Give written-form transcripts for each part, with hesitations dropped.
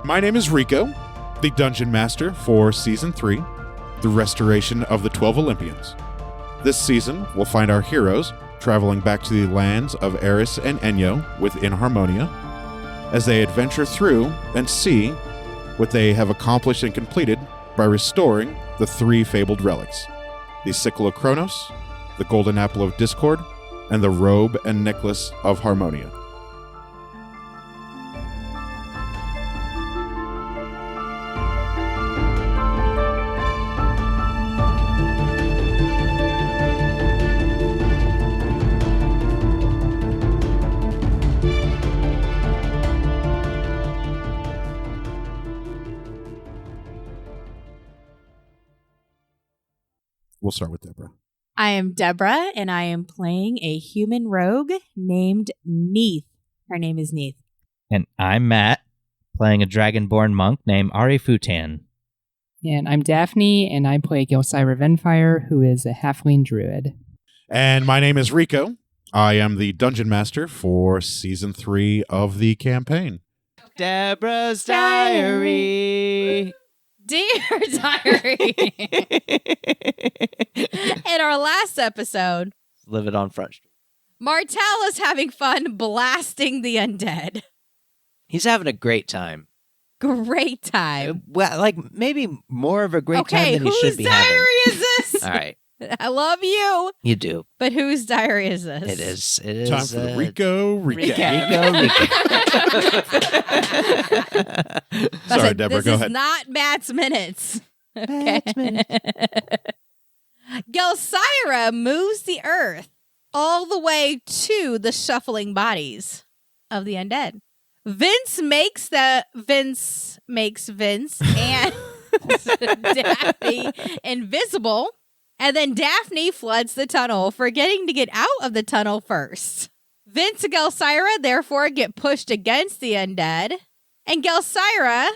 My name is Rico, the Dungeon Master for Season 3, the restoration of the 12 Olympians. This season, we'll find our heroes traveling back to the lands of Eris and Enyo within Harmonia, as they adventure through and see what they have accomplished and completed by restoring the 3 fabled relics, the Sickle of Kronos, the Golden Apple of Discord, and the Robe and Necklace of Harmonia. We'll start with Deborah. I am Deborah, and I am playing a human rogue named Neith. Her name is Neith. And I'm Matt, playing a dragonborn monk named Ari Futan. And I'm Daphne, and I play Gilcyra Venfire, who is a halfling druid. And my name is Rico. I am the Dungeon Master for Season 3 of the campaign. Deborah's Diary. Dear Diary. In our last episode, Live it on Front Street. Martel is having fun blasting the undead. He's having a great time. Great time. Well, like maybe more of a great time than he should be having. Whose diary is this? All right. I love you. You do. But whose diary is this? It is. Time for the Rico recap. Sorry, Deborah, go ahead. This is not Matt's minutes. Okay. Matt's minutes. Gilcyra moves the earth all the way to the shuffling bodies of the undead. Vince makes Vince and Daphne invisible. And then Daphne floods the tunnel, forgetting to get out of the tunnel first. Vince and Gilcyra therefore get pushed against the undead, and Gilcyra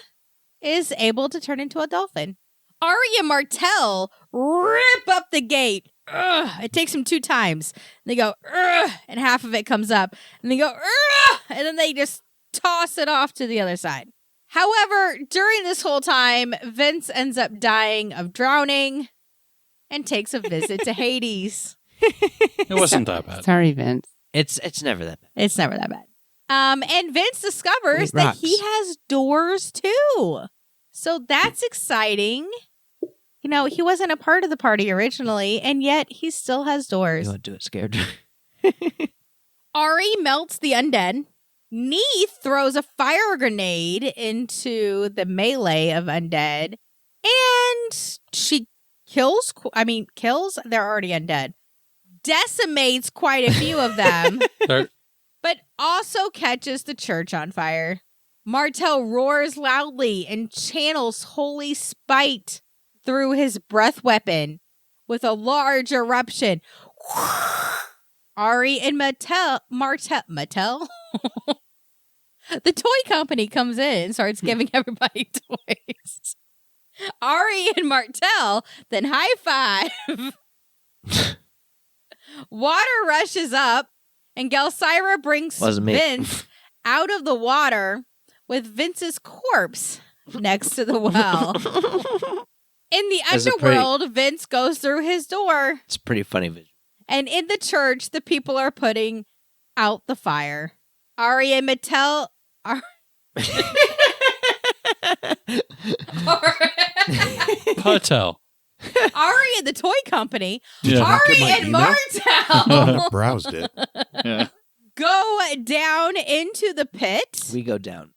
is able to turn into a dolphin. Ari and Martel rip up the gate. Ugh. It takes them 2 times. They go, ugh, and half of it comes up. And they go, ugh, and then they just toss it off to the other side. However, during this whole time, Vince ends up dying of drowning and takes a visit to Hades. It wasn't that bad. Sorry, Vince. It's never that bad. It's never that bad. And Vince discovers that he has doors too. So that's exciting. You know, he wasn't a part of the party originally, and yet he still has doors. You want to do it scared? Ari melts the undead. Neith throws a fire grenade into the melee of undead. And she kills, they're already undead. Decimates quite a few of them, but also catches the church on fire. Martel roars loudly and channels holy spite through his breath weapon with a large eruption. Ari and Martel? The toy company comes in and starts giving everybody toys. Ari and Martel then high five. Water rushes up, and Gilcyra brings Vince out of the water with Vince's corpse next to the well. In the underworld, Vince goes through his door. It's a pretty funny vision. And in the church, the people are putting out the fire. Ari and Martel are... Patel. Ari and the toy company. Yeah. Ari and Martel Browsed it. Yeah. go down into the pit. We go down.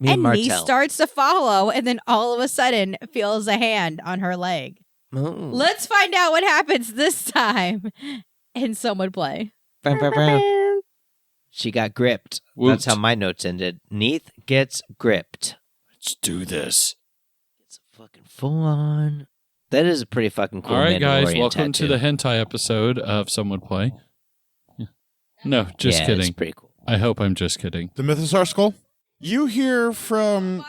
Me and Martel. Nice starts to follow, and then all of a sudden feels a hand on her leg. Oh. Let's find out what happens this time in Someone Play. She got gripped. Whoops. That's how my notes ended. Neith gets gripped. Let's do this. It's fucking full on. That is a pretty fucking cool. All right, guys, Mandalorian welcome tattoo. to the hentai episode of Someone Play. Yeah. No, just yeah, kidding. It's pretty cool. I hope I'm just kidding. The Mythosaur skull? You hear from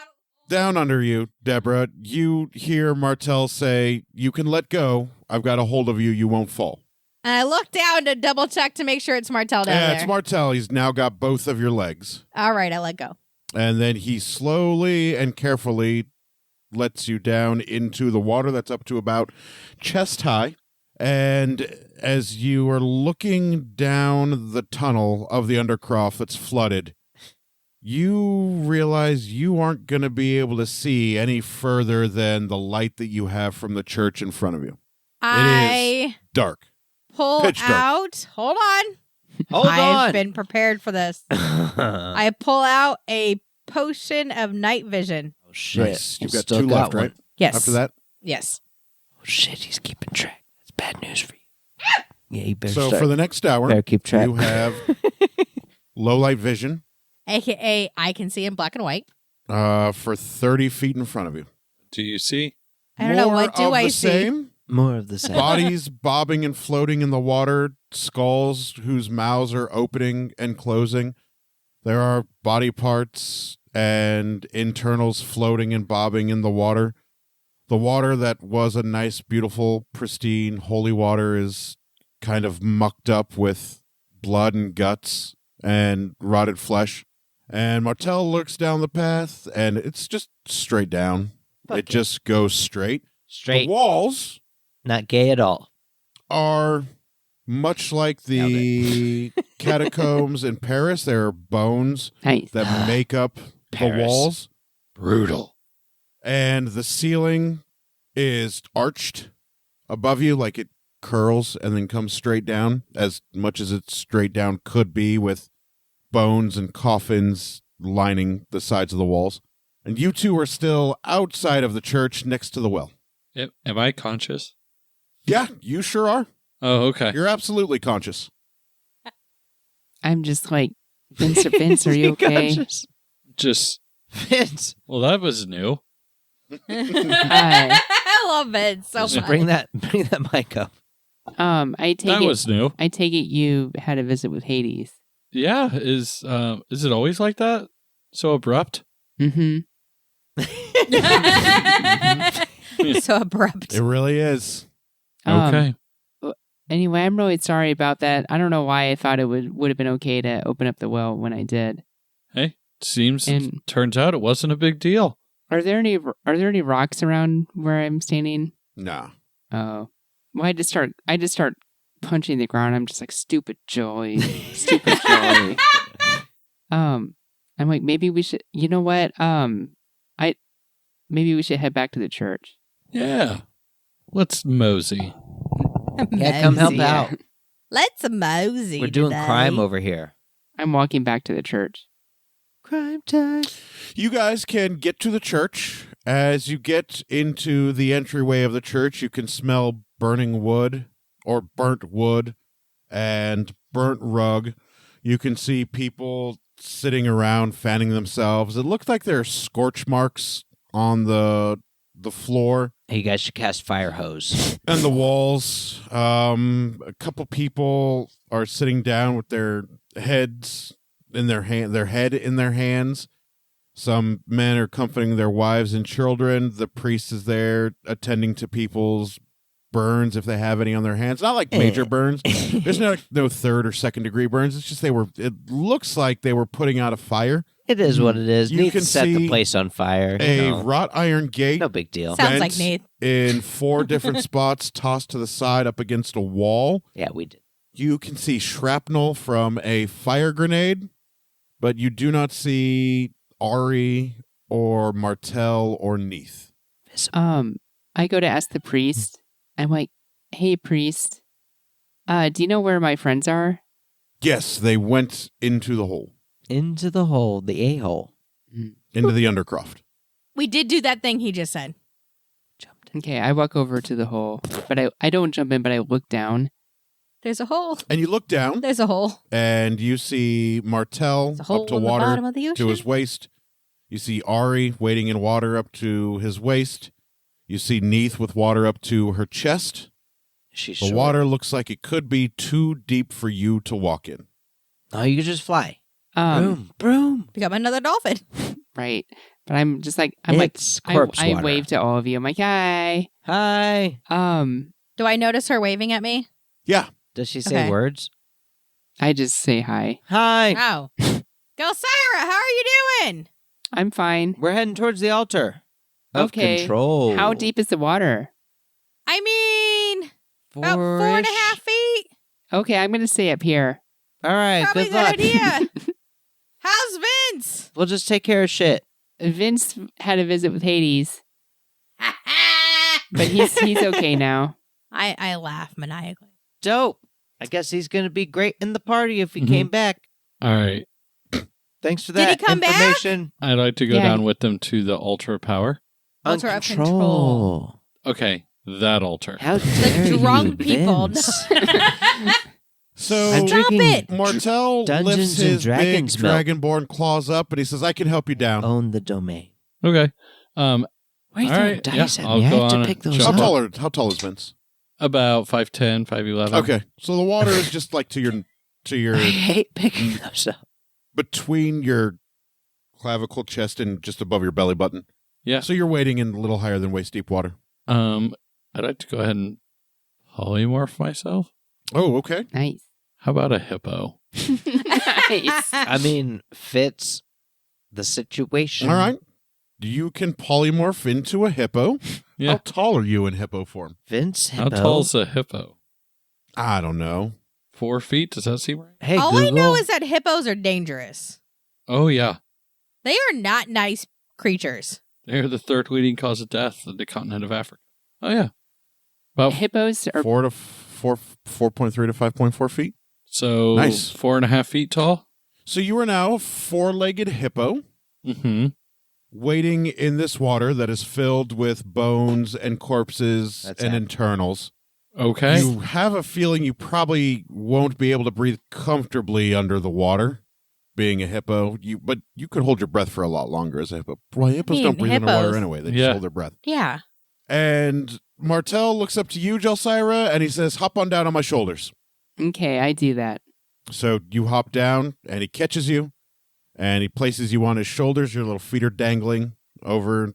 down under you, Deborah. You hear Martel say, "You can let go. I've got a hold of you. You won't fall." And I look down to double check to make sure it's Martel down there. It's Martel. He's now got both of your legs. All right, I let go. And then he slowly and carefully lets you down into the water that's up to about chest high. And as you are looking down the tunnel of the undercroft that's flooded, you realize you aren't going to be able to see any further than the light that you have from the church in front of you. I Dark. pull pitch dark. out. Hold on. Hold I've on. been prepared for this. I pull out a potion of night vision. Oh, shit. Nice. You've You got still 2 got left, one. right? Yes. After that? Yes. Oh, shit. He's keeping track. That's bad news for you. Yeah, you better So start. for the next hour, Better keep track. you have low light vision AKA, I can see in black and white. for 30 feet in front of you. Do you see? I don't know. More What do of I the see? Same. More of the same. Bodies bobbing and floating in the water, skulls whose mouths are opening and closing. There are body parts and internals floating and bobbing in the water. The water that was a nice, beautiful, pristine, holy water is kind of mucked up with blood and guts and rotted flesh. And Martel looks down the path, and it's just straight down. It just goes straight. Straight. The walls Not gay at all. are much like the catacombs in Paris. There are bones Nice. that make up the Paris. walls. Brutal. And the ceiling is arched above you, like it curls and then comes straight down, as much as it straight down could be, with bones and coffins lining the sides of the walls. And you two are still outside of the church next to the well. Am I conscious? Yeah, you sure are. Oh, okay. You're absolutely conscious. I'm just like, Vince, are you okay? Just, Vince. well, that was new. Hi. I love it so Just much. bring that mic up. I take That it. was new. I take it you had a visit with Hades. Yeah. Is it always like that? So abrupt? Mm-hmm. So abrupt. It really is. Okay. Anyway, I'm really sorry about that. I don't know why I thought it would have been okay to open up the well when I did. Hey, And- turns out it wasn't a big deal. Are there any rocks around where I'm standing? Nah. Oh, well, I just start punching the ground. I'm just like, stupid Joey, stupid Joey. I'm like, maybe we should. You know what? Maybe we should head back to the church. Yeah. Let's mosey. Yeah, come help Mosey. out. Let's mosey. We're doing today. crime over here. I'm walking back to the church. Crime time. You guys can get to the church. As you get into the entryway of the church, you can smell burning wood or burnt wood and burnt rug. You can see people sitting around fanning themselves. It looks like there are scorch marks on the floor Hey, you guys should cast fire hose. and the walls. A couple people are sitting down with their heads in their head in their hands. Some men are comforting their wives and children. The priest is there attending to people's burns if they have any on their hands. Not like major burns. There's no third or second degree burns. It's just it looks like they were putting out a fire. It is what it is. You Need can to set the see place on fire. A You know. wrought iron gate. No big deal. Sounds like bent Nate. in 4 different spots, tossed to the side up against a wall. Yeah, we did. You can see shrapnel from a fire grenade, but you do not see Ari or Martel or Neath. I go to ask the priest. I'm like, hey, priest, do you know where my friends are? Yes, they went into the hole, Into the hole, the a-hole. into the undercroft. We did do that thing he just said. Jumped in. Okay, I walk over to the hole, but I don't jump in, but I look down. There's a hole. And you look down, There's a hole. and you see Martel There's a hole up to in the bottom water of the ocean. to his waist. You see Ari wading in water up to his waist. You see Neath with water up to her chest. She's The short. water looks like it could be too deep for you to walk in. Oh, you could just fly. Um, Broom. Become another dolphin. right. But I'm just like, It's corpse I water. wave to all of you. I'm like, hi. Hi. Do I notice her waving at me? Yeah. Does she say Okay. words? I just say hi. Hi. Oh. Go, Syra. How are you doing? I'm fine. We're heading towards the altar of Okay. control. How deep is the water? I mean, about 4.5 feet. Okay, I'm going to stay up here. All right, Probably a good luck. good idea. How's Vince? We'll just take care of shit. Vince had a visit with Hades, but he's okay now. I laugh maniacally. Dope. I guess he's going to be great in the party if he Mhm. came back. All right. Did Thanks for he that come back? information. I'd like to go Yeah. down with them to the altar of power. Altar of control. Okay, that altar. How dare The drunk you, people. Vince? So I'm Stop drinking it. Martel Dungeons lifts and his big Dragons milk. dragonborn claws up and he says, I can help you down. Own the domain. Okay. Why are you All throwing right, dice yeah, at I'll me? I go have on to pick and those jump up. up. How tall is Vince? About 5'10", 5'11". Okay. So the water is just like to your I hate picking those up. between your clavicle, chest, and just above your belly button. Yeah. So you're wading in a little higher than waist deep water. I'd like to go ahead and polymorph myself. Oh, okay. Nice. How about a hippo? Nice. I mean, fits the situation. All right. You can polymorph into a hippo. Yeah. How tall are you in hippo form? Vince, How hippo. tall's a hippo? I don't know. 4 feet? Does that seem right? Hey, All Google. I know is that hippos are dangerous. Oh, yeah. They are not nice creatures. They're the third leading cause of death in the continent of Africa. Oh, yeah. About Hippos are 4.3 to 5.4 feet. so Nice. 4.5 feet tall. So you are now a four-legged hippo Mm-hmm. wading in this water that is filled with bones and corpses That's and happening. internals. Okay. You have a feeling you probably won't be able to breathe comfortably under the water, being a hippo. But you could hold your breath for a lot longer as a hippo. Well, hippos don't breathe underwater hippos- anyway. They just Yeah. hold their breath. Yeah. And Martel looks up to you, Jelsira, and he says, hop on down on my shoulders. okay. I do that. So you hop down, and he catches you, and he places you on his shoulders. Your little feet are dangling over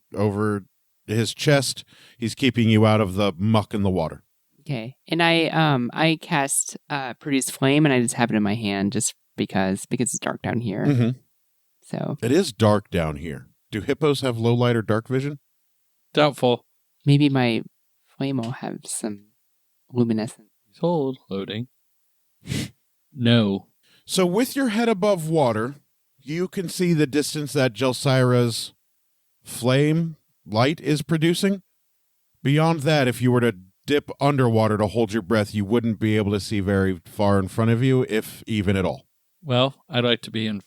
his chest. He's keeping you out of the muck and the water. Okay, and I cast produce flame, and I just have it in my hand just because it's dark down here. Mm-hmm. So It is dark down here. Do hippos have low light or dark vision? Doubtful. maybe my flame will have some luminescence. Hold. Loading. No. So with your head above water, you can see the distance that Jelsira's flame light is producing. Beyond that, if you were to dip underwater to hold your breath, you wouldn't be able to see very far in front of you, if even at all. Well, I'd like to be in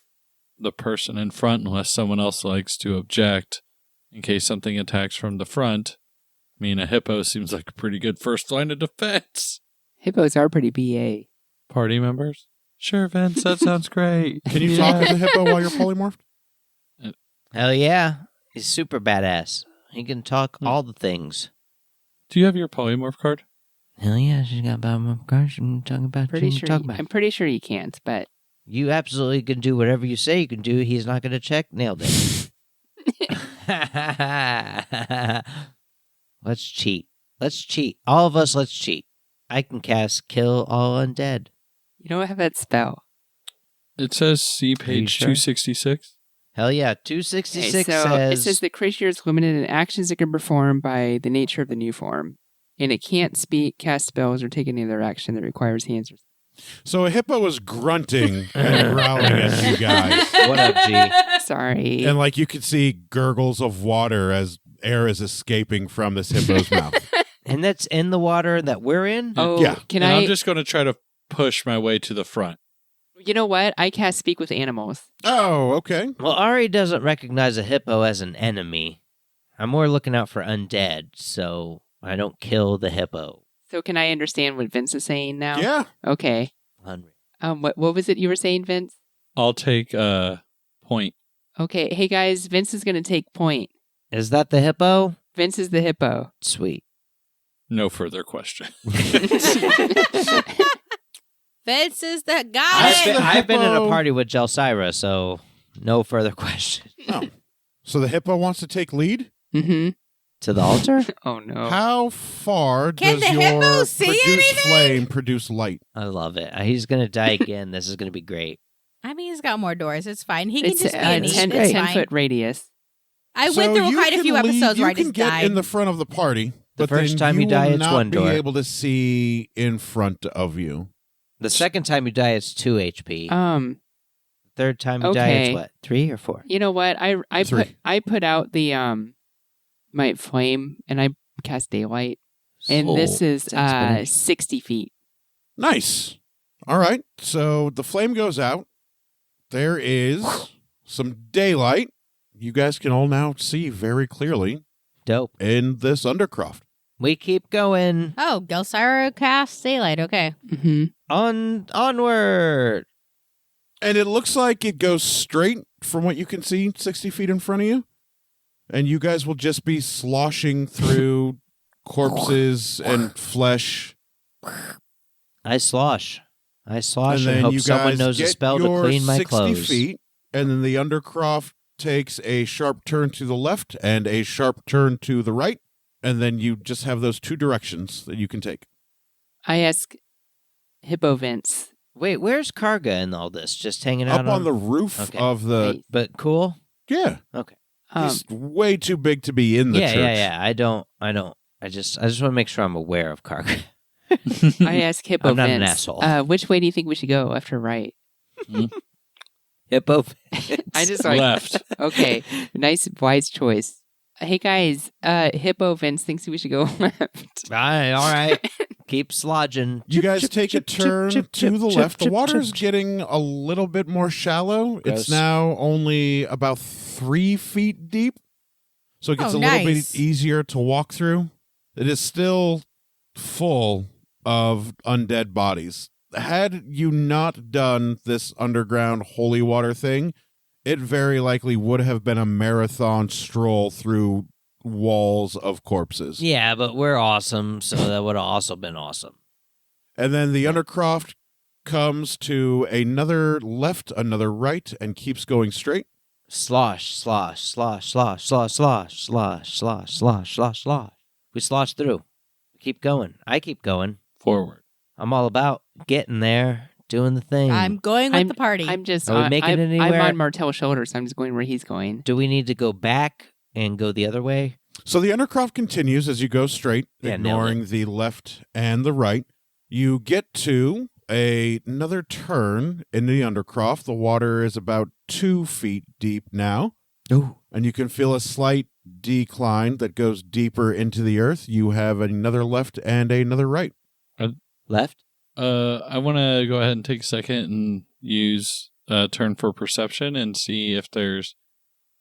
the person in front unless someone else likes to object in case something attacks from the front. I mean, a hippo seems like a pretty good first line of defense. Hippos are pretty BA. Party members? Sure, Vince, that sounds great. Can you talk as a hippo while you're polymorphed? Hell yeah. He's super badass. He can talk all the things. Do you have your polymorph card? Hell yeah, she's got about my crush. I'm talking about I'm pretty sure you can't, but You absolutely can do whatever you say you can do. He's not going to check. Nailed it. Let's cheat. Let's cheat. All of us, let's cheat. I can cast Kill All Undead. you don't have that spell. It says see page sure? 266. Hell yeah. Okay, 266 so says... it says the creature is limited in actions it can perform by the nature of the new form, and it can't speak, cast spells, or take any other action that requires hands. So a hippo is grunting and growling at you guys. What up, G? Sorry. And like you can see gurgles of water as air is escaping from this hippo's mouth. And that's in the water that we're in? oh, yeah. can And I? I'm just going to try to push my way to the front. You know what? I cast speak with animals. Oh, okay. Well, Ari doesn't recognize a hippo as an enemy. I'm more looking out for undead, so I don't kill the hippo. So can I understand what Vince is saying now? Yeah. Okay. Unreal. What was it you were saying, Vince? I'll take a point. Okay. Hey guys, Vince is going to take point. Is that the hippo? Vince is the hippo. Sweet. No further question. Vince is the I've got been- it. I've been in a hippo- party with Jelsira, so no further question. Oh. So the hippo wants to take lead? Mm-hmm. To the altar? Oh no. How far Can does the your hippo see produced anything? flame produce light? I love it. He's going to die again. This is going to be great. I mean, he's got more doors. It's fine. He can It's just be a in each. 10, It's 10 fine. foot radius. I So went through you quite a can few leave- episodes where I You can just get died. in the front of the party, The but first then time you die, will it's not one be door. able to see in front of you. The second time you die, it's 2 HP. Third time you die, it's okay. what? 3 or 4? You know what? I Three. put out the my flame and I cast daylight, and this is it's exponential. 60 feet. Nice. All right. So the flame goes out. There is some daylight. You guys can all now see very clearly Dope. in this undercroft. We keep going. Oh, Gelsira casts daylight. Okay. Mm-hmm. Onward. And it looks like it goes straight from what you can see 60 feet in front of you. And you guys will just be sloshing through corpses and flesh. I slosh And and then hope you someone guys knows a get spell to your clean my 60 clothes. feet. And then the undercroft takes a sharp turn to the left and a sharp turn to the right. And then you just have those two directions that you can take. I ask Hippo Vince. Wait, where's Karga in all this? Just hanging out Up on the roof Okay. of the... Nice. But cool. Yeah. Okay. He's way too big to be in the church. Yeah. I don't. I just want to make sure I'm aware of Karga. I ask Hippo I'm not Vince. an asshole. Which way do you think we should go? Left or right? Hippo. I just like Left. Okay, nice wise choice. Hey guys, Hippo Vince thinks we should go left. All right. Keep slodging. You guys take a turn to the left. The water's getting a little bit more shallow. Gross. It's now only about 3 feet deep. So it gets Oh, a little nice. bit easier to walk through. It is still full of undead bodies. Had you not done this underground holy water thing, it very likely would have been a marathon stroll through walls of corpses. Yeah, but we're awesome, so that would have also been awesome. And then the undercroft comes to another left, another right, and keeps going straight. Slosh, slosh, slosh, slosh, slosh, slosh, slosh, slosh, slosh, slosh, slosh. We slosh through. We keep going. I keep going. Forward. I'm all about getting there, doing the thing. I'm going with the party. I'm just. Are we making it anywhere? I'm on Martell's shoulder, so I'm just going where he's going. Do we need to go back and go the other way? So the undercroft continues as you go straight, Yeah, nailed ignoring the left and the right. You get to another turn in the undercroft. The water is about 2 feet deep now, Ooh. and you can feel a slight decline that goes deeper into the earth. You have another left and another right. Left? I want to go ahead and take a second and use turn for perception and see if there's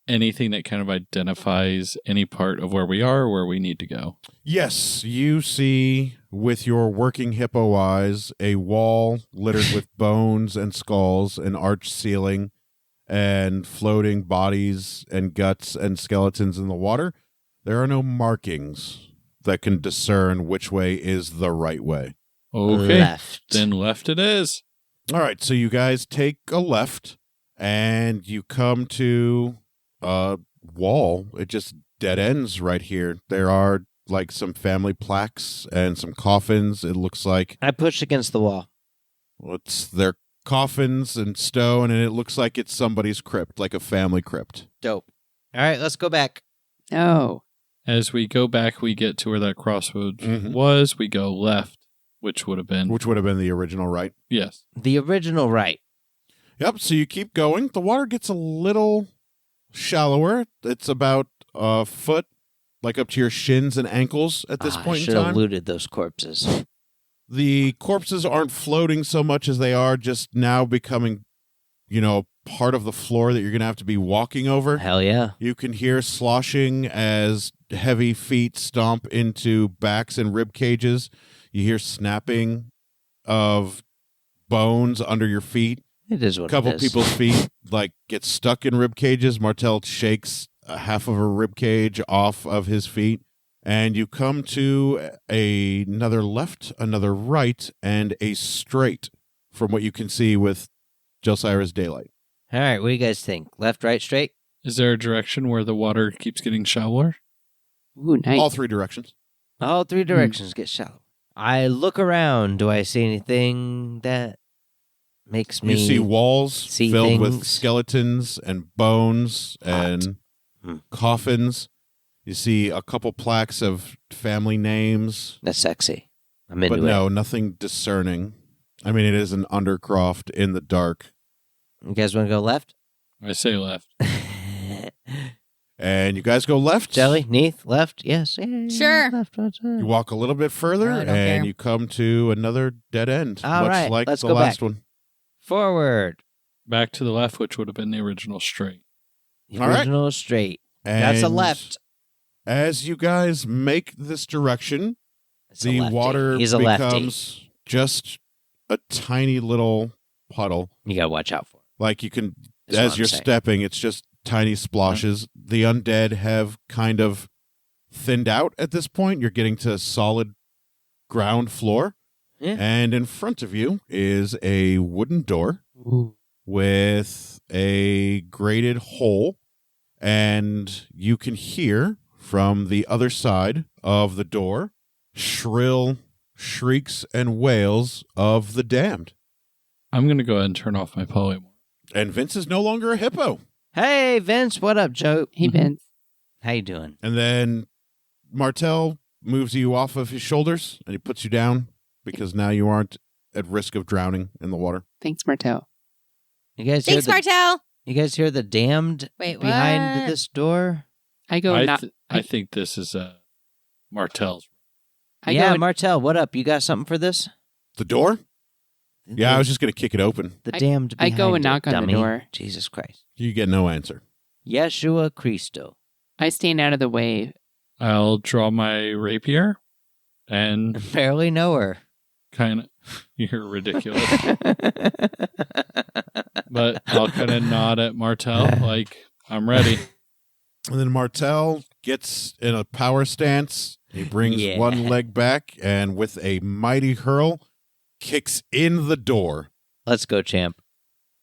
anything that kind of identifies any part of where we are or where we need to go. Yes, you see with your working hippo eyes a wall littered with bones and skulls, an arched ceiling, and floating bodies and guts and skeletons in the water. There are no markings that can discern which way is the right way. Okay. Left. Then left it is. All right, so you guys take a left and you come to a wall. It just dead ends right here. There are like some family plaques and some coffins. It looks like I pushed against the wall. they're coffins and stone, and it looks like it's somebody's crypt, like a family crypt. Dope. All right, let's go back. Oh, As we go back, we get to where that crossroads Mhm. was. We go left, which would have been Which would have been the original right. yes. The original right. Yep, so you keep going. The water gets a little shallower. It's about a foot, like up to your shins and ankles at this I point in should have time. looted those corpses. The corpses aren't floating so much as they are just now becoming, part of the floor that you're going to have to be walking over. Hell yeah. You can hear sloshing as heavy feet stomp into backs and rib cages. You hear snapping of bones under your feet. It is A what couple it is. people's feet get stuck in rib cages. Martell shakes half of a rib cage off of his feet, and you come to another left, another right, and a straight from what you can see with Jelsira's daylight. All right, what do you guys think? Left, right, straight? Is there a direction where the water keeps getting shallower? ooh, nice. All 3 directions. All 3 directions get shallow. I look around. Do I see anything that makes me You see walls see filled with things. skeletons and bones and Hmm. coffins. You see a couple plaques of family names, That's sexy. I'm into but it. no, nothing discerning. I mean, it is an undercroft in the dark. You guys want to go left? I say left. And you guys go left. Jelly, Neath, left? Yes. Sure. Left, right, You walk a little bit further, Really and don't care. you come to another dead end, All much right, like let's the go last back. one. Forward. Back to the left, which would have been the original straight. The All right. original straight. That's a And left. As you guys make this direction, That's a the lefty. water He's a lefty. becomes just a tiny little puddle. You got to watch out for it. Like you can, That's what as I'm you're saying. stepping, it's just tiny splashes. The undead have kind of thinned out at this point. You're getting to solid ground floor. Yeah. And in front of you is a wooden door Ooh. with a grated hole. And you can hear from the other side of the door shrill shrieks and wails of the damned. I'm going to go ahead and turn off my polymorph. And Vince is no longer a hippo. Hey, Vince, what up, Joe? Hey, Vince. How you doing? And then Martel moves you off of his shoulders and he puts you down because now you aren't at risk of drowning in the water. Thanks, Martel. You guys Thanks, hear Martel. You guys hear the damned Wait, behind what? this door? I go I think this is Martel's. I yeah, go. Martel, what up? You got something for this? The door? Yeah, I was just going to kick it open. The I- damned I behind go and it, knock on the dummy. door. Jesus Christ. You get no answer. Yeshua Christo. I stand out of the way. I'll draw my rapier and Barely know her. kind of. You're ridiculous. But I'll kind of nod at Martel like, I'm ready. And then Martel gets in a power stance. He brings Yeah. one leg back and with a mighty hurl, kicks in the door. Let's go, champ.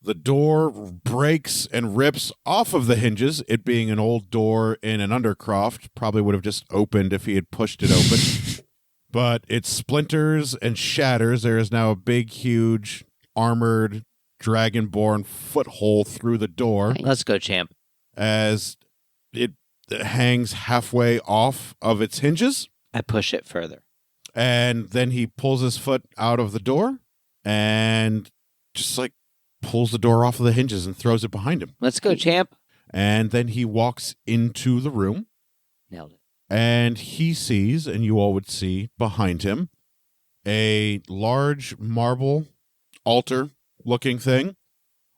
The door breaks and rips off of the hinges. It being an old door in an undercroft, probably would have just opened if he had pushed it open. But it splinters and shatters. There is now a big, huge, armored, dragonborn foothole through the door Nice. Let's go, champ. as it hangs halfway off of its hinges. I push it further. And then he pulls his foot out of the door and just like pulls the door off of the hinges and throws it behind him. Let's go, champ. And then he walks into the room Nailed it. and he sees, and you all would see behind him, a large marble altar looking thing.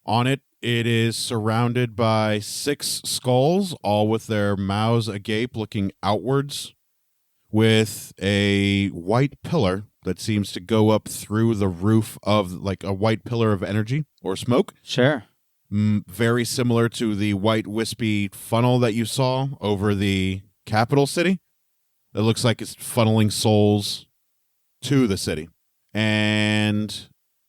On it, it is surrounded by 6 skulls, all with their mouths agape looking outwards, with a white pillar that seems to go up through the roof of like a white pillar of energy or smoke. Sure. Very similar to the white wispy funnel that you saw over the capital city. It looks like it's funneling souls to the city. And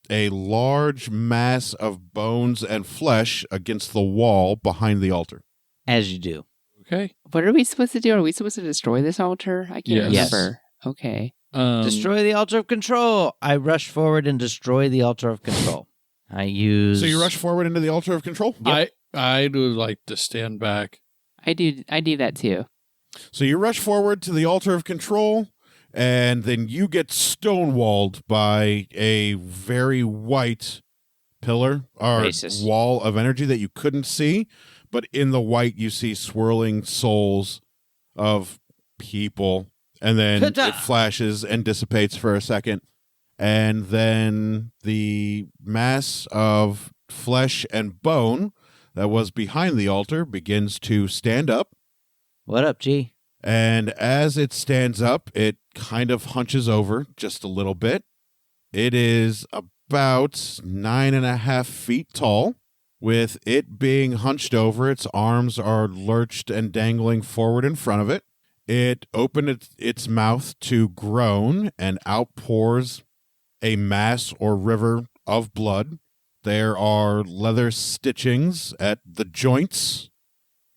a large mass of bones and flesh against the wall behind the altar. As you do. Okay. What are we supposed to do? Are we supposed to destroy this altar? I can't Yes. remember. Okay. Destroy the altar of control. I rush forward and destroy the altar of control. I use. So you rush forward into the altar of control? I would like to stand back. I do that too. So you rush forward to the altar of control, and then you get stonewalled by a very white pillar or Racist. wall of energy that you couldn't see, but in the white you see swirling souls of people, and then Ta-ta! it flashes and dissipates for a second, and then the mass of flesh and bone that was behind the altar begins to stand up. What up, G? And as it stands up, it kind of hunches over just a little bit. It is about 9.5 feet tall. With it being hunched over, its arms are lurched and dangling forward in front of it. It opened its mouth to groan and outpours a mass or river of blood. There are leather stitchings at the joints.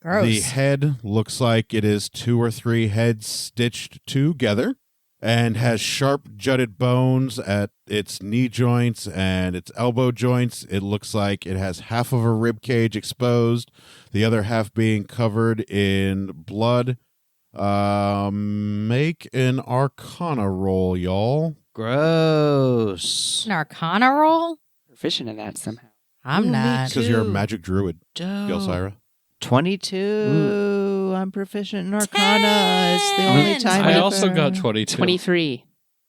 Gross. The head looks like it is 2 or 3 heads stitched together. and has sharp jutted bones at its knee joints and its elbow joints. It looks like it has half of a rib cage exposed, the other half being covered in blood. Make an Arcana roll, y'all. Gross. An Arcana roll? Proficient in that somehow. I'm Ooh, me not. Because you're a Two. magic druid, Dope. Gelsira. 22. I'm proficient in Arcana. It's the 10. only time I I've also ever- got 22. 23.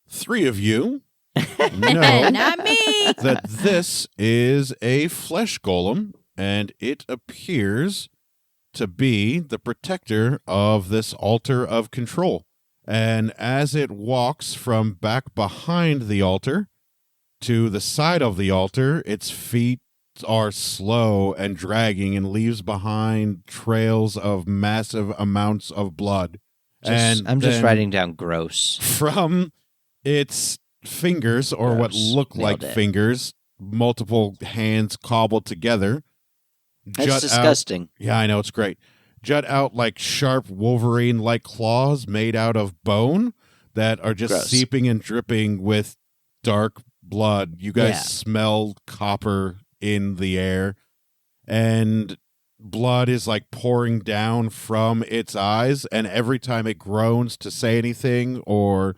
3 of you know Not me. that this is a flesh golem, and it appears to be the protector of this altar of control. And as it walks from back behind the altar to the side of the altar, its feet are slow and dragging and leaves behind trails of massive amounts of blood. I'm just then writing down gross. from its fingers, or what Gross. look Nailed like it. fingers, multiple hands cobbled together. That's jut out. disgusting. Yeah, I know, it's great. Jut out like sharp Wolverine-like claws made out of bone that are just Gross. seeping and dripping with dark blood. You guys Yeah. smell copper in the air, and blood is like pouring down from its eyes, and every time it groans to say anything or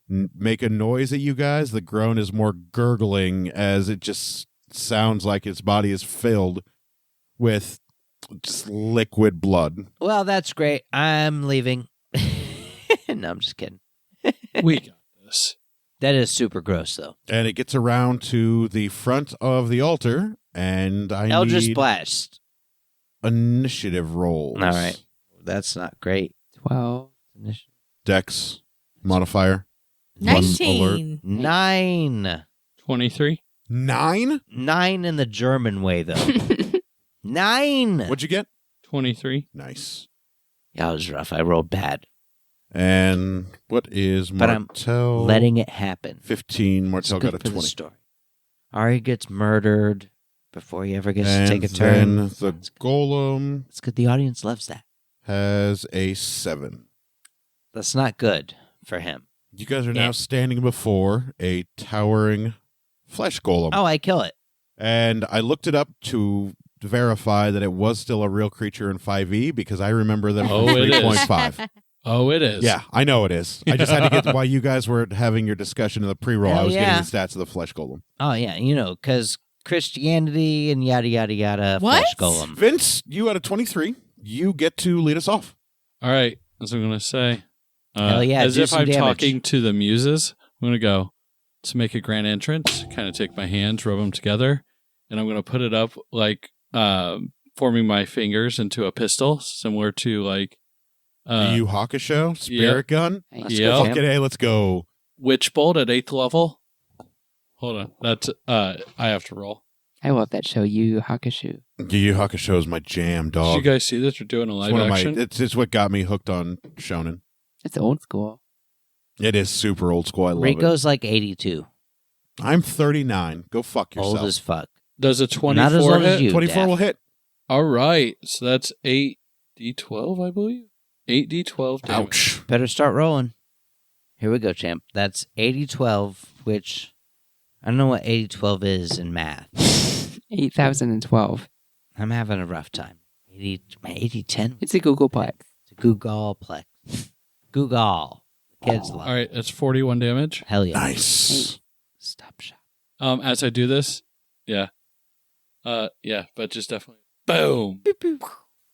make a noise at you guys, the groan is more gurgling as it just sounds like its body is filled with just liquid blood. Well, that's great. I'm leaving. No, I'm just kidding. We got this. That is super gross, though. And it gets around to the front of the altar, and I Eldritch need Blast. initiative rolls. All right. That's not great. 12. Dex modifier. Plus alert. 19. 9. 23. 9? 9 in the German way, though. 9. What'd you get? 23. Nice. Yeah, it was rough. I rolled bad. And what is But I'm Martel? Letting it happen. 15. Martel It's good got a for the 20. story. Ari gets murdered before he ever gets And to take a turn. then the golem It's good. The audience loves that. has a 7. That's not good for him. You guys are Yeah. now standing before a towering flesh golem. Oh, I kill it. And I looked it up to verify that it was still a real creature in 5e because I remember them Oh, from it is. 3.5. Oh, it is. Yeah, I know it is. I just had to get while you guys were having your discussion in the pre-roll, I Hell was yeah. getting the stats of the flesh golem. Oh, yeah. Because Christianity and yada, yada, yada. What? Flesh golem. Vince, you had a 23. You get to lead us off. All right. That's what I'm going to say. Hell yeah, As do if some I'm damage. talking to the muses, I'm going to go to make a grand entrance, kind of take my hands, rub them together, and I'm going to put it up like forming my fingers into a pistol, similar to like Yu Hakusho, Spirit Gun. Let's Yeah. go, Fuck champ. it, hey, let's go. Witch Bolt at 8th level. Hold on. That's I have to roll. I love that show, Yu Yu Hakusho. Yu Hakusho is my jam, Did dog. you guys see this? We're doing a It's live one of my. action. It's what got me hooked on shonen. It's old school. It is super old school. I love Rico's like 82. it. I'm 39. Go fuck yourself. Old as fuck. Does a Not as 24 old as hit? you. 24 Daph. will hit. All right. So that's 8d12, I believe. 8d12 damage. Ouch. Better start rolling. Here we go, champ. That's 80-12, which I don't know what 80-12 is in math. 8,012. I'm having a rough time. 80-10? It's a Googleplex. It's a Googleplex. Google. The kids love All right. That's 41 damage. Hell yeah. Nice. Stop shop. As I do this, yeah. Yeah, but just definitely boom.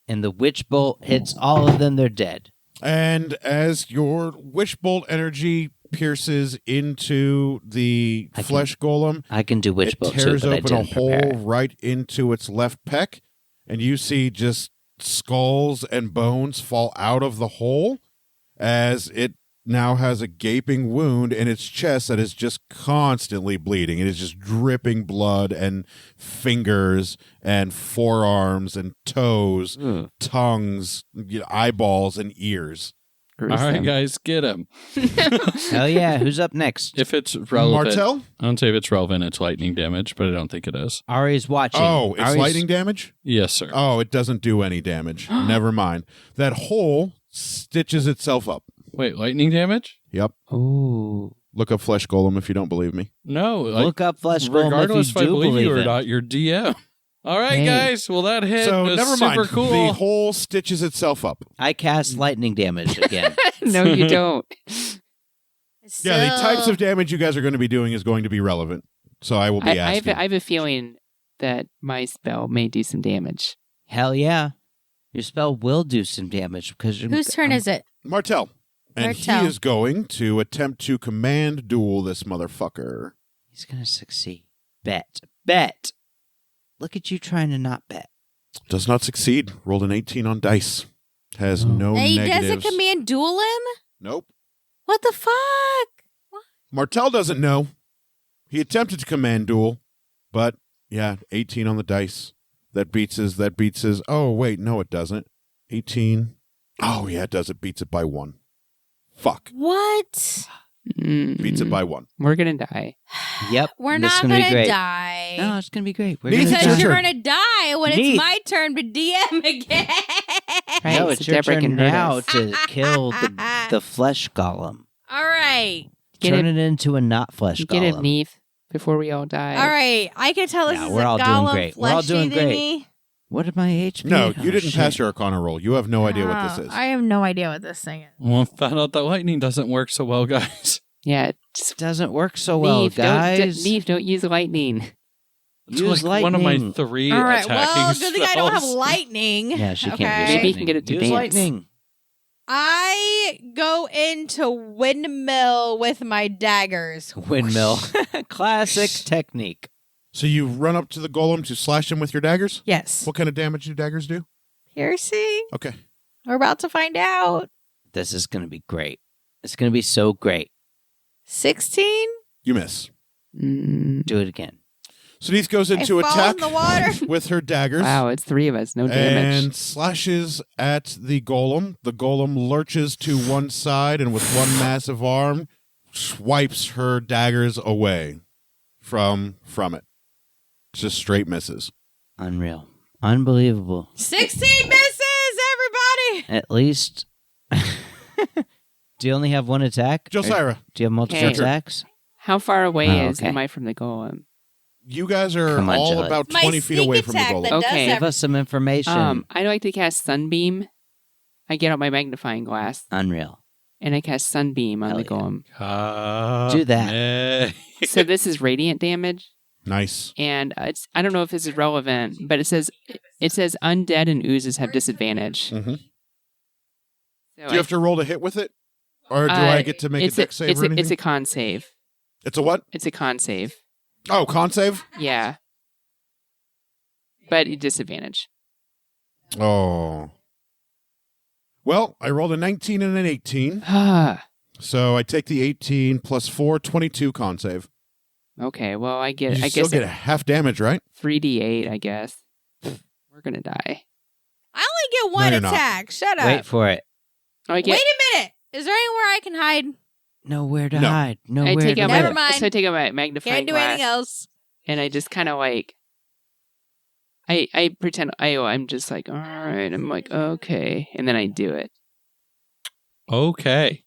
And the witch bolt hits all of them, they're dead. And as your wish bolt energy pierces into the I can- flesh golem, I can do witch it bolt too, tears but I open a didn't prepare. hole right into its left pec, and you see just skulls and bones fall out of the hole as it now has a gaping wound in its chest that is just constantly bleeding. It is just dripping blood and fingers and forearms and toes, Ugh. tongues, eyeballs, and ears. All right, guys, get him. Hell yeah. Who's up next? If it's relevant, Martel? I don't say if it's relevant, it's lightning damage, but I don't think it is. Ari's watching. Oh, it's Ari's- lightning damage? Yes, sir. Oh, it doesn't do any damage. Never mind. That hole stitches itself up. Wait, lightning damage? Yep. Oh. Look up Flesh Golem if you don't believe me. No. Look up Flesh Golem regardless if if you I do believe you or it. not, you're DM. All right, Hey. guys. Well, that hit So was never super mind. cool. The hole stitches itself up. I cast lightning damage again. No, you don't. Yeah, the types of damage you guys are going to be doing is going to be relevant. So I will be I asking. have a feeling that my spell may do some damage. Hell yeah. Your spell will do some damage because Whose turn is it? Martel. And Martel. he is going to attempt to command duel this motherfucker. He's gonna succeed. Bet. Look at you trying to not bet. Does not succeed. Rolled an 18 on dice. Has no And he negatives. doesn't command duel him? Nope. What the fuck? Martel doesn't know. He attempted to command duel, but yeah, 18 on the dice. That beats his. Oh, wait, no, it doesn't. 18. Oh, yeah, it does. It beats it by 1. Fuck. What? Beats it by 1. We're going to die. Yep. We're this is not gonna be going to great. die. No, it's gonna be great. We're Neith, gonna it's your Because you're turn. going to die when Neith. it's my turn to DM again. Right, No, so it's your Deborah turn can hurt now us. to kill the flesh golem. All right. Turn it into a not flesh Get it, golem. Neith, before we all die. All right. I can tell this Yeah, is we're a all doing golem great. We're all doing fleshy great. thingy. What are my HP? No, Oh, you didn't shit. pass your Arcana roll. You have no idea what this is. I have no idea what this thing is. Well, I found out that lightning doesn't work so well, guys. Yeah. It doesn't work so well, Neith, guys. Neith, don't use lightning. It's Use like one of my lightning. 3 All right. attacking Well, good thing I don't have spells. lightning. Yeah, she can't Okay. use Maybe lightning. you can get it to use dance. lightning. I go into windmill with my daggers. Windmill. Classic technique. So you run up to the golem to slash him with your daggers? Yes. What kind of damage do daggers do? Piercing. Okay. We're about to find out. This is going to be great. It's going to be so great. 16? You miss. Do it again. So Neith goes into I fall attack in the water. with her daggers. Wow, it's 3 of us. No damage. And slashes at the golem. The golem lurches to one side and with one massive arm swipes her daggers away from it. Just straight misses. Unreal. Unbelievable. 16 misses, everybody. At least. Do you only have one attack? Josira, Do you have multiple Okay. attacks? How far away Oh, is okay. am I from the golem? you guys are Come on, all Jelly. about My 20 feet sneak away from the attack golem. that Okay. does Give everything. us some information. I like to cast Sunbeam. I get out my magnifying glass Unreal. and I cast Sunbeam on Hell the yeah. golem. Do that. So this is radiant damage, Nice. and I don't know if this is relevant, but it says undead and oozes have disadvantage. Mhm. So Do you have to roll to hit with it? Or do I get to make a dex save or anything? It's a con save. It's a what? It's a con save. Oh, con save? Yeah. But disadvantage. Oh. Well, I rolled a 19 and an 18. Ah. So I take the 18 plus 4, 22 con save. Okay, well I You get still get a half damage, right? 3d8, I guess. We're gonna die. I only get one you're not. attack. Shut up. Wait for it. Oh, I Wait get a minute. Is there anywhere I can hide? Nowhere to No. hide. I Nowhere take to out Never hide. mind. So I take out my magnifying Can't do glass, anything else. and I just kind of like, I pretend I'm just like, all right, I'm like, okay, and then I do it. Okay.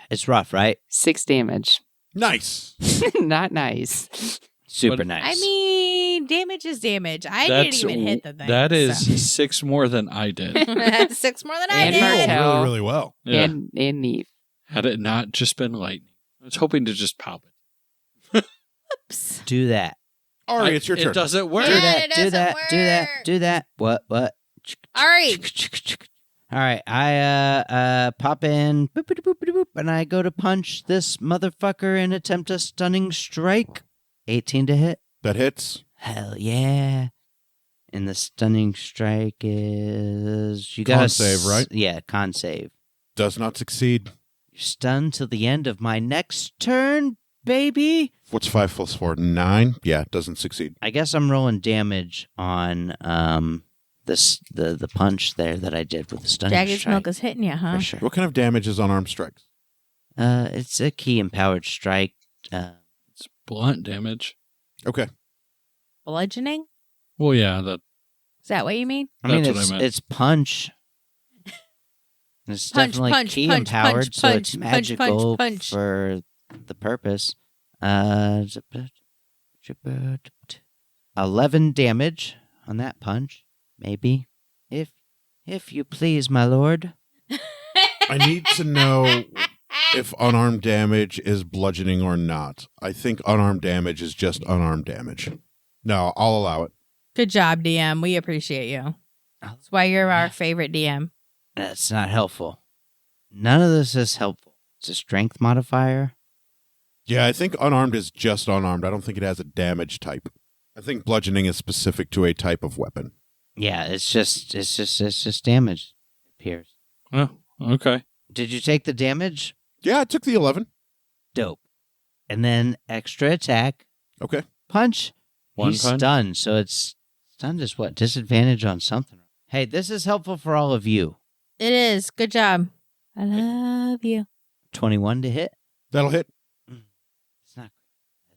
It's rough, right? 6 damage. Nice. Not nice. Super But- nice. I mean, damage is damage. I didn't even hit the thing. That is so. 6 more than I did. That's 6 more than I And You rolled did. Martel. really, really well. Yeah. And Neve. Had it not just been lightning. I was hoping to just pop it. Oops. do that. Ari, it's your turn. It doesn't work. Do Yeah, that. it Do doesn't that. Do that. work. Do that. What? All right. All right. I pop in, boop, boop, boop, boop, boop, and I go to punch this motherfucker and attempt a stunning strike. 18 to hit. That hits. Hell yeah. And the stunning strike is you got Con save, right? Yeah, con save. Does not succeed. You're stunned till the end of my next turn, baby. What's 5 plus 4? 9? Yeah, doesn't succeed. I guess I'm rolling damage on the punch there that I did with the stunning Jagged strike. Milk is hitting you, huh? For sure. What kind of damage is on armed strikes? It's a key empowered strike. It's blunt damage. Okay. Bludgeoning? Well, yeah, that Is that what you mean? I mean, That's what I it's meant. it's punch. It's Punch, definitely punch, key punch, empowered, punch, so it's punch, punch, magical punch. for the purpose. 11 damage on that punch, maybe. If you please, my lord. I need to know if unarmed damage is bludgeoning or not. I think unarmed damage is just unarmed damage. No, I'll allow it. Good job, DM. We appreciate you. That's why you're our favorite DM. That's not helpful. None of this is helpful. It's a strength modifier. Yeah, I think unarmed is just unarmed. I don't think it has a damage type. I think bludgeoning is specific to a type of weapon. Yeah, it's just damage. It appears. Oh, okay. Did you take the damage? Yeah, I took the 11. Dope. And then extra attack. Okay. Punch. One He's punch? stunned, so it's stunned is what? Disadvantage on something. Hey, this is helpful for all of you. It is. Good job. I love you. 21 to hit. That'll hit. It's not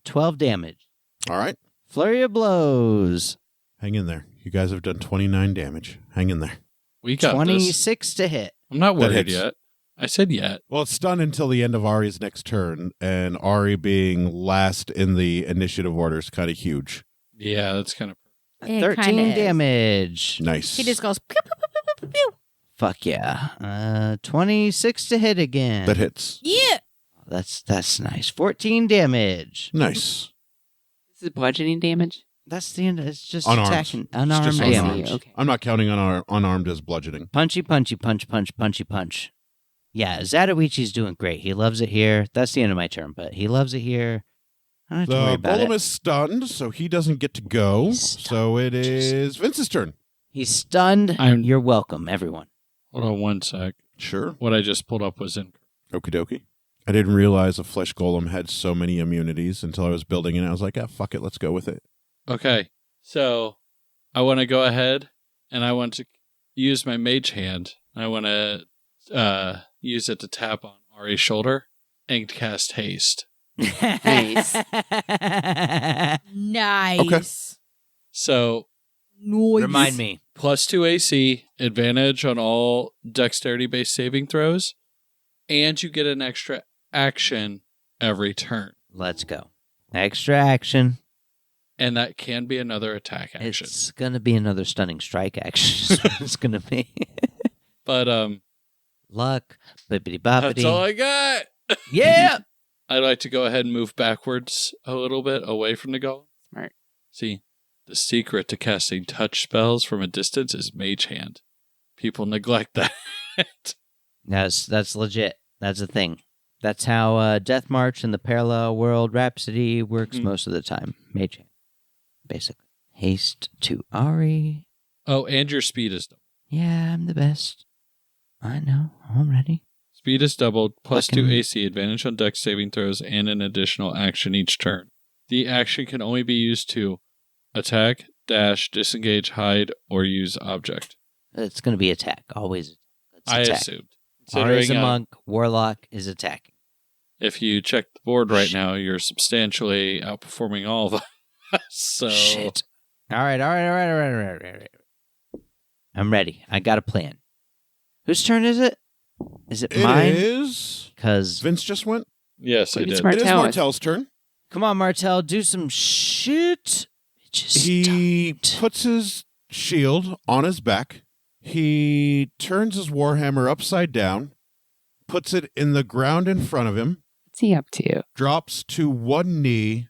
12 damage. All right. Flurry of blows. Hang in there. You guys have done 29 damage. Hang in there. We got this. 26 to hit. I'm not That worried hits. yet. I said yet. Well, it's stunned until the end of Ari's next turn, and Ari being last in the initiative order is kind of huge. Yeah, that's kind of. It 13 kinda is. Nice. damage. He just goes pew, pew, pew, pew, pew, pew. Fuck yeah. 26 to hit again. That hits. Yeah. That's nice. 14 damage. Nice. This is bludgeoning damage. That's the end. It's just Unarmed. attacking. It's Unarmed just I see, damage. okay. I'm not counting on unarmed as bludgeoning. Punchy, punchy, punch, punch, punchy, punch. Yeah, Zatoichi's doing great. He loves it here. That's the end of my turn, but he loves it here. I don't have to worry The about golem it. is stunned, so he doesn't get to go. He's stunned. So it is Vince's turn. He's stunned. You're welcome, everyone. Hold on one sec. Sure. What I just pulled up was in. Okie dokie. I didn't realize a flesh golem had so many immunities until I was building it. I was like, ah, fuck it, let's go with it. Okay, so I want to go ahead and I want to use my mage hand. I want to use it to tap on Ari's shoulder and cast haste. Nice. Nice. So Nice. Remind me. +2 AC, advantage on all dexterity-based saving throws, and you get an extra action every turn. Let's go. Extra action. And that can be another attack action. It's going to be another stunning strike action. is what it's going to be. But Luck. Bippity that's all boppity. I got. Yeah. I'd like to go ahead and move backwards a little bit away from the golem. Smart. See, the secret to casting touch spells from a distance is mage hand. People neglect that. That's legit. That's a thing. That's how Death March and the Parallel World Rhapsody works most of the time. Mage hand, basically. Haste to Ari. Oh, and your speed is doubled. Yeah, I'm the best. I know. I'm ready. Speed is doubled, +2 Fucking- AC, advantage on dex saving throws, and an additional action each turn. The action can only be used to attack, dash, disengage, hide, or use object. It's going to be attack. Always. It's I attack. assumed. Ari is a Considering, monk. Warlock is attacking. if you check the board right now, you're substantially outperforming all of us. So Shit. All right. I'm ready. I got a plan. Whose turn is it? Is it It mine? is. Because Vince just went. yes, I It's did. smart. It is Martell. Martell's turn. come on, Martell, do some shit. Just He don't. puts his shield on his back. He turns his warhammer upside down, puts it in the ground in front of him, What's he up to? drops to one knee,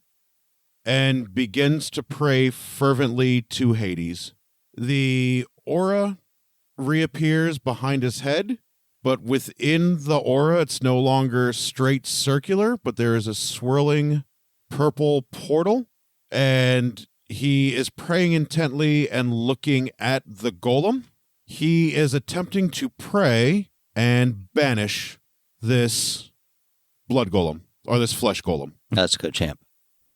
and begins to pray fervently to Hades. The aura reappears behind his head, but within the aura, it's no longer straight circular, but there is a swirling purple portal, and he is praying intently and looking at the golem. He is attempting to pray and banish this blood golem, or this flesh golem. Let's go, champ.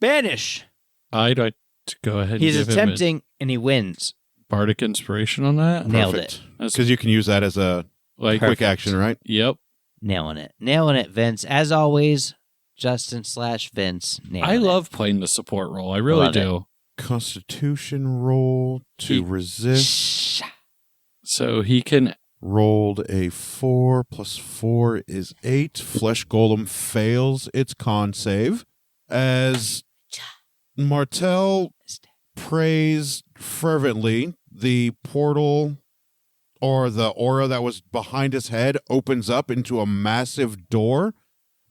Banish. I'd like to go ahead and He's give attempting, and he wins. him a bardic inspiration on that. Nailed Perfect. That's Because you can use that as a like, quick Perfect. action, right? yep. Nailing it, Vince. As always, Justin/Vince. Nailing I it. love playing the support role. I really Love it. do. Constitution roll to He- resist. So he can Rolled a 4 plus 4 is 8. Flesh Golem fails its con save as Martel prays fervently. The portal or the aura that was behind his head opens up into a massive door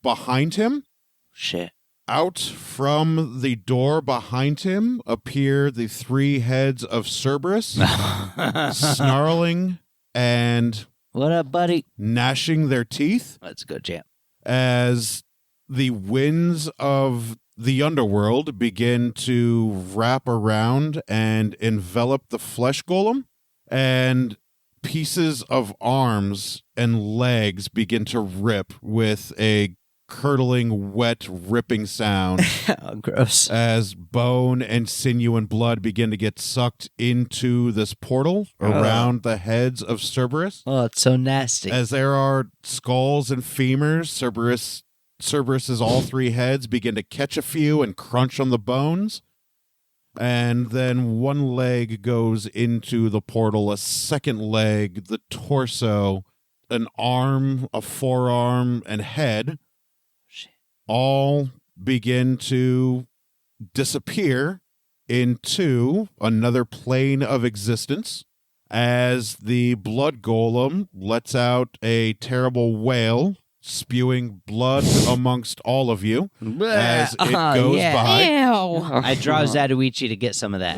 behind him. Shit. Out from the door behind him appear the 3 heads of Cerberus, snarling and What up, buddy? gnashing their teeth Let's go, champ. as the winds of the underworld begin to wrap around and envelop the flesh golem, and pieces of arms and legs begin to rip with a curdling, wet, ripping sound Oh, gross. as bone and sinew and blood begin to get sucked into this portal around the heads of Cerberus. Oh, it's so nasty. As there are skulls and femurs, Cerberus's all 3 heads begin to catch a few and crunch on the bones. And then one leg goes into the portal, a second leg, the torso, an arm, a forearm, and head all begin to disappear into another plane of existence as the blood golem lets out a terrible wail, spewing blood amongst all of you as it goes by. Ew. I draw Zatoichi to get some of that.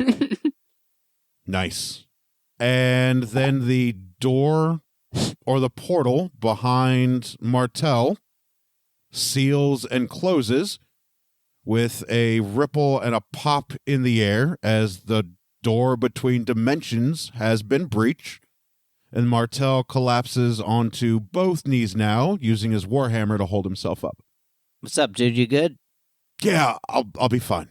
Nice. And then the door or the portal behind Martel seals and closes with a ripple and a pop in the air as the door between dimensions has been breached, and Martel collapses onto both knees now, using his warhammer to hold himself up. What's up, dude? You good? Yeah, I'll be fine.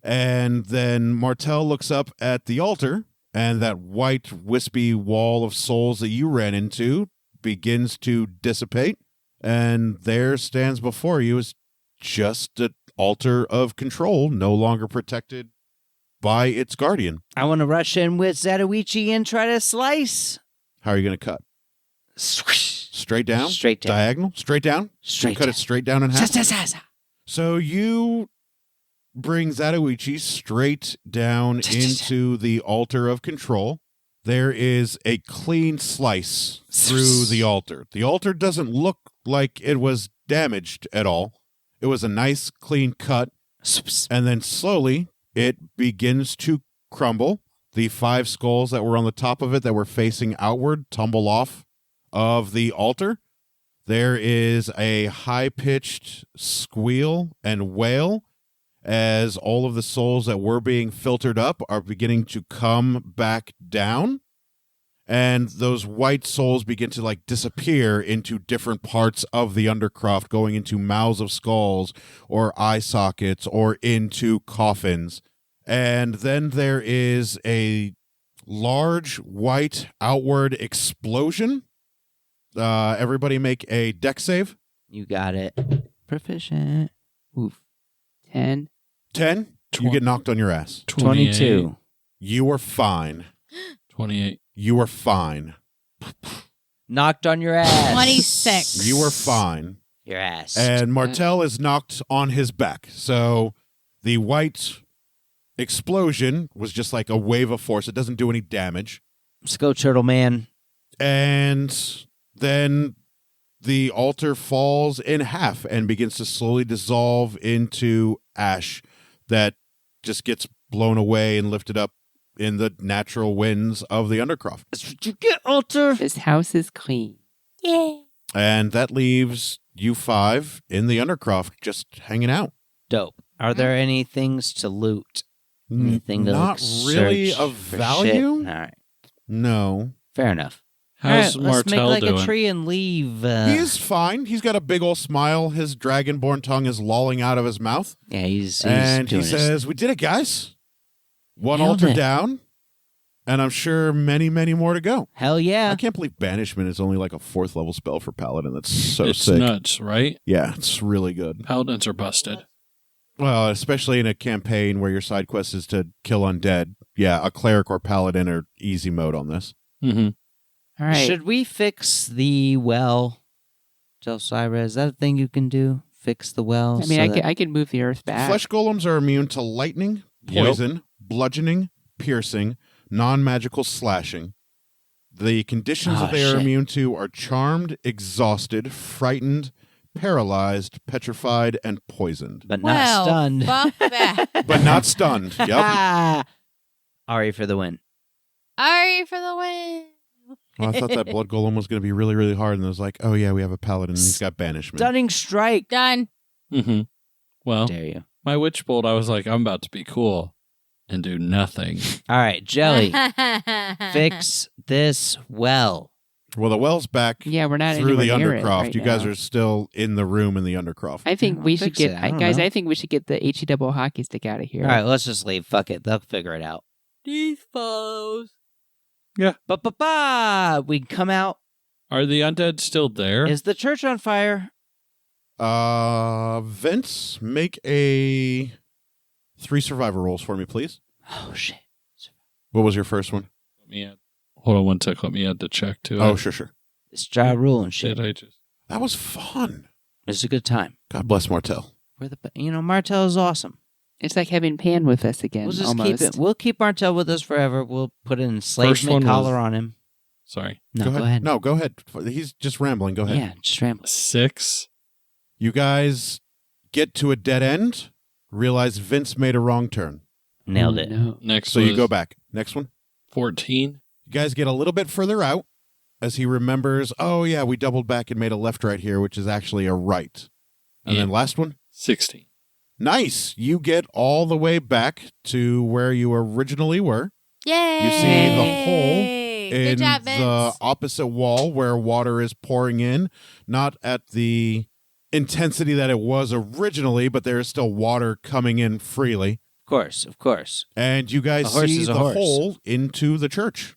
And then Martel looks up at the altar, and that white, wispy wall of souls that you ran into begins to dissipate, and there stands before you is just an altar of control, no longer protected by its guardian. I want to rush in with Zatoichi and try to slice. How are you going to cut? Swish. Straight down? Straight down. Diagonal? Straight down? Straight You cut down. it straight down in half? Sa-sa-sa-sa. So you bring Zatoichi straight down into the altar of control. There is a clean slice through the altar. The altar doesn't look like it was damaged at all. It was a nice, clean cut. And then slowly, it begins to crumble. The 5 skulls that were on the top of it that were facing outward tumble off of the altar. There is a high-pitched squeal and wail as all of the souls that were being filtered up are beginning to come back down. And those white souls begin to disappear into different parts of the undercroft, going into mouths of skulls or eye sockets or into coffins. And then there is a large white outward explosion. Everybody make a dex save. You got it. Proficient. Oof. 10. 10. You get knocked on your ass. 22. You are fine. 28. You are fine. Knocked on your ass. 26. You are fine. Your ass. And Martel is knocked on his back. So the white explosion was just like a wave of force. It doesn't do any damage. Let's go, Turtle Man. And then the altar falls in half and begins to slowly dissolve into ash that just gets blown away and lifted up in the natural winds of the undercroft. That's what you get, altar. This house is clean. Yeah. And that leaves you 5 in the undercroft just hanging out. Dope. Are there any things to loot? Anything to Not really search of for value. shit? All right. No. Fair enough. How's All right, let's make Martel like doing? a tree and leave. He is fine. He's got a big old smile. His dragonborn tongue is lolling out of his mouth. Yeah, he's And he doing his- says, "We did it, guys. One Nailed altar it. down, and I'm sure many, many more to go." Hell yeah. I can't believe Banishment is only like a 4th level spell for Paladin. That's so It's sick. nuts, right? Yeah, it's really good. Paladins are busted. Well, especially in a campaign where your side quest is to kill undead. Yeah, a cleric or paladin are easy mode on this. Mm-hmm. All right. Should we fix the well, Jelsira? Is that a thing you can do? Fix the well? I mean, I could move the earth back. Flesh golems are immune to lightning, poison, bludgeoning, piercing, non-magical slashing. The conditions that they are shit. immune to are charmed, exhausted, frightened, paralyzed, petrified, and poisoned. But not stunned. Fuck that. But not stunned. Yep. Ari for the win. Ari for the win. Well, I thought that blood golem was going to be really, really hard, and it was like, oh yeah, we have a paladin, and he's got banishment. Stunning strike. Done. Mm-hmm. Well, Dare you. my witch bolt, I was like, I'm about to be cool and do nothing. All right, Jelly. Fix this well. Well, the well's back Yeah, we're not through the anywhere near it undercroft. right you guys now. are still in the room in the undercroft. I think we I'll should fix get it. I don't guys. know. I think we should get the HE double hockey stick out of here. All right, let's just leave. Fuck it. They'll figure it out. These foes. Ba-ba-ba! We come out. Are the undead still there? Is the church on fire? Vince, make a 3 survivor rolls for me, please. Oh, shit. What was your first one? Let me add. Hold on one sec. Let me add the check to it. Oh, sure. It's dry rule and shit. Did I just? That was fun. It's a good time. God bless Martel. Martel is awesome. It's like having Pan with us again. We'll just almost. keep it. We'll keep Martel with us forever. We'll put an First one enslavement was- collar on him. Sorry. No, go ahead. No, go ahead. He's just rambling. Go ahead. Yeah, just ramble. 6. You guys get to a dead end, realize Vince made a wrong turn. Nailed Oh, it. No. Next So was you go back. Next one. 14. You guys get a little bit further out as he remembers, oh, yeah, we doubled back and made a left right here, which is actually a right. And Yeah. then last one. 16. Nice. You get all the way back to where you originally were. Yay. You see the hole Good in job, the Vince. opposite wall where water is pouring in, not at the intensity that it was originally, but there is still water coming in freely. Of course. And you guys A horse see is a the horse. hole into the church.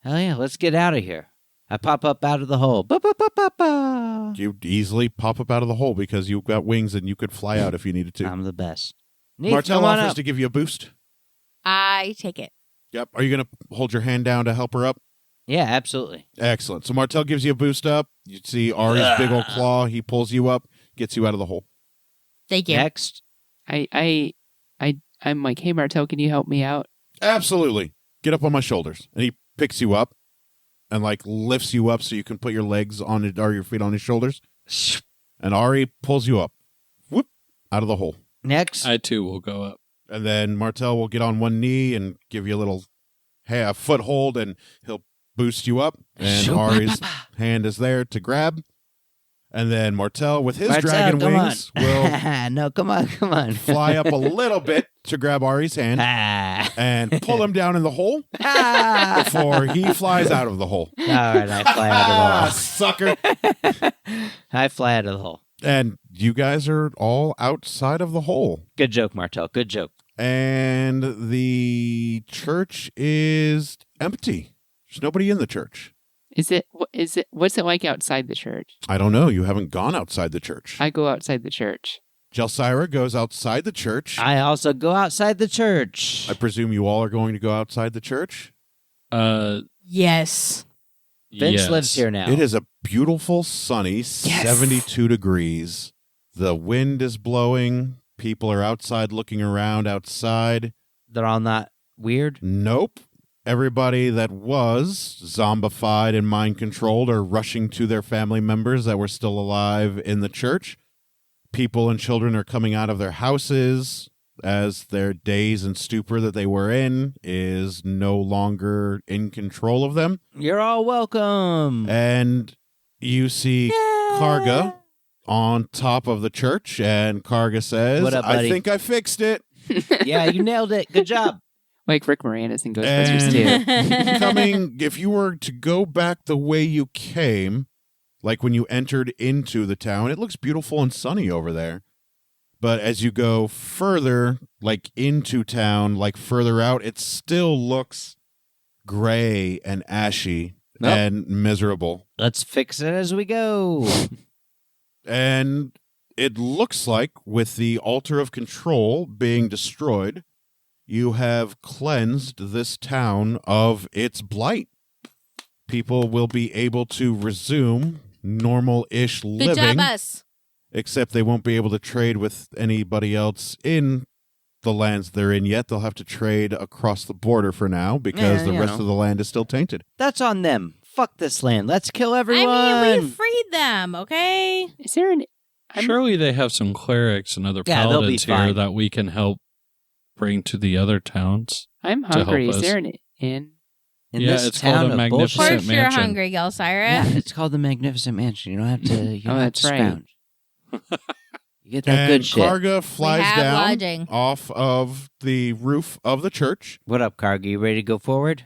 Hell yeah, let's get out of here. I pop up out of the hole. Ba-ba-ba-ba-ba. You easily pop up out of the hole because you've got wings and you could fly out if you needed to. I'm the best. Neith, Martel come on offers up. to give you a boost. I take it. Yep. Are you going to hold your hand down to help her up? Yeah, absolutely. Excellent. So Martel gives you a boost up. You see Ari's big old claw. He pulls you up, gets you out of the hole. Thank you. Next. I'm like, hey Martel, can you help me out? Absolutely. Get up on my shoulders. And he picks you up and like lifts you up so you can put your legs on it or your feet on his shoulders. And Ari pulls you up. Whoop. Out of the hole. Next. I too will go up. And then Martel will get on one knee and give you a little a foothold and he'll boost you up. And Ari's hand is there to grab. And then Martel with his dragon come wings will on. No, come on. fly up a little bit to grab Ari's hand Ah. and pull him down in the hole Ah. before he flies out of the hole. All right, I fly out of Sucker. the hole. I fly out of the hole. And you guys are all outside of the hole. Good joke, Martel. Good joke. And the church is empty. There's nobody in the church. What's it like outside the church? I don't know. You haven't gone outside the church. I go outside the church. Jelsira goes outside the church. I also go outside the church. I presume you all are going to go outside the church. Yes. Vince yes. lives here now. It is a beautiful, sunny 72 degrees. The wind is blowing. People are outside looking around outside. They're all not weird. Nope. Everybody that was zombified and mind controlled are rushing to their family members that were still alive in the church. People and children are coming out of their houses as their daze and stupor that they were in is no longer in control of them. You're all welcome. And you see Karga on top of the church, and Karga says, What up, I buddy?" think I fixed it. Yeah, you nailed it. Good job. Like Rick Moranis in Ghostbusters too. Coming, if you were to go back the way you came, like when you entered into the town, it looks beautiful and sunny over there. But as you go further, like into town, like further out, it still looks gray and ashy and miserable. Let's fix it as we go. And it looks like with the altar of control being destroyed, you have cleansed this town of its blight. people will be able to resume normal-ish Good living, job, us. except they won't be able to trade with anybody else in the lands they're in yet. They'll have to trade across the border for now because Yeah, the you rest know. of the land is still tainted. That's on them. Fuck this land. Let's kill everyone. I mean, we freed them, okay? Is there an? Surely they have some clerics and other Yeah, they'll be paladins here fine. that we can help bring to the other towns. I'm to help hungry. Is us. there an inn? In Yeah, this it's called town a of Of magnificent bullshit. course you're mansion. hungry, Gelsira. Yeah, it's called the Magnificent Mansion. You don't have to. You don't have that's to right. scrounge. You get that And good shit. Karga flies have down lodging. off of the roof of the church. What up, Karga? You ready to go forward?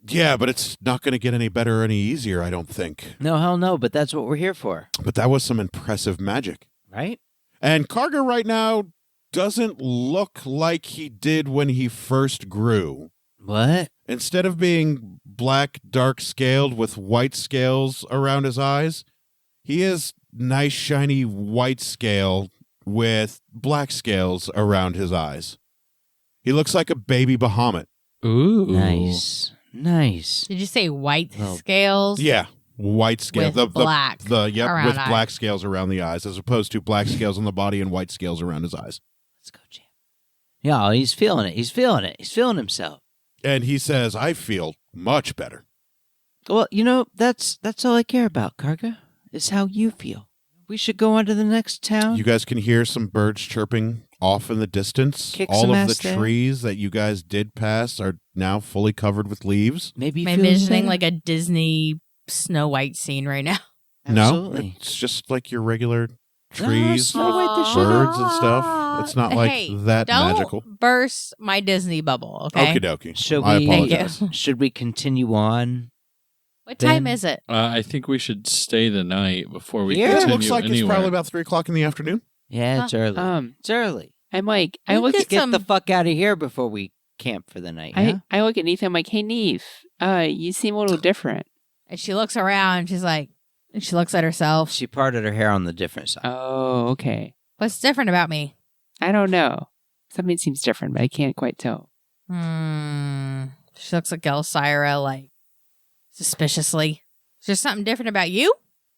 Yeah, but it's not going to get any better or any easier, I don't think. No, hell no. But that's what we're here for, But that was some impressive magic. right? And Karga right now doesn't look like he did when he first grew. What? Instead of being black, dark scaled with white scales around his eyes, he is nice, shiny white scale with black scales around his eyes. He looks like a baby Bahamut. Ooh. Nice. Did you say white Well, scales? Yeah, white scale. With black Yep, around with eyes. black scales around the eyes, as opposed to black scales on the body and white scales around his eyes. Let's go, champ. Yeah, he's feeling it. He's feeling it. He's feeling himself. And he says, I feel much better. Well, you know, that's all I care about, Karga, is how you feel. We should go on to the next town. You guys can hear some birds chirping off in the distance. Kick All some of ass the there. trees that you guys did pass are now fully covered with leaves. Maybe you I'm feel envisioning better? like a Disney Snow White scene right now. No, Absolutely. it's just like your regular No, trees, Snow White the shit. birds and stuff. It's not like Hey, that don't magical. burst my Disney bubble, okay? Okie dokie. Should I we- Thank apologize. you. Should we continue on? What time Then- is it? I think we should stay the night before we Yeah, Yeah, it continue looks like anywhere. it's probably about 3 o'clock in the afternoon. Yeah, it's early. It's It's early. I'm like, I You look get at Get some- the fuck out of here before we camp for the night. Yeah? I look at Neef. I'm like, hey, Neef, you seem a little different. And she looks around. She's like, and she looks at herself. She parted her hair on the different side. Oh, okay. What's different about me? I don't know. Something seems different, but I can't quite tell. She looks at Gelsira like suspiciously. Is there something different about you?